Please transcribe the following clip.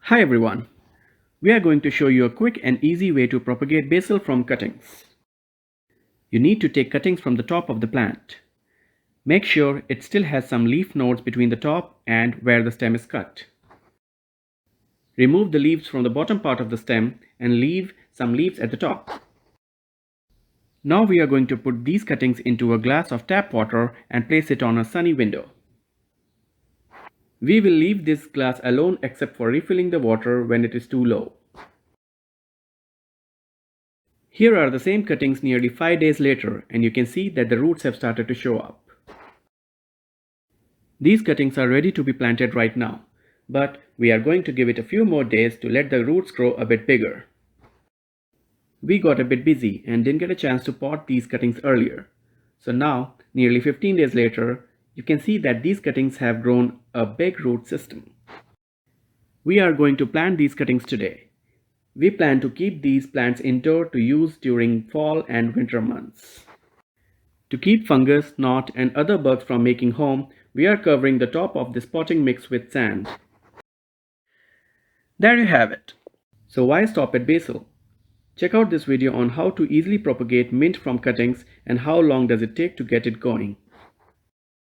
Hi everyone, we are going to show you a quick and easy way to propagate basil from cuttings. You need to take cuttings from the top of the plant. Make sure it still has some leaf nodes between the top and where the stem is cut. Remove the leaves from the bottom part of the stem and leave some leaves at the top. Now we are going to put these cuttings into a glass of tap water and place it on a sunny window. We will leave this glass alone except for refilling the water when it is too low. Here are the same cuttings nearly 5 days later, and you can see that the roots have started to show up. These cuttings are ready to be planted right now, but we are going to give it a few more days to let the roots grow a bit bigger. We got a bit busy and didn't get a chance to pot these cuttings earlier. So now, nearly 15 days later, you can see that these cuttings have grown a big root system. We are going to plant these cuttings today. We plan to keep these plants indoor to use during fall and winter months. To keep fungus, knot, and other bugs from making home, we are covering the top of this potting mix with sand. There you have it. So why stop at basil? Check out this video on how to easily propagate mint from cuttings and how long does it take to get it going.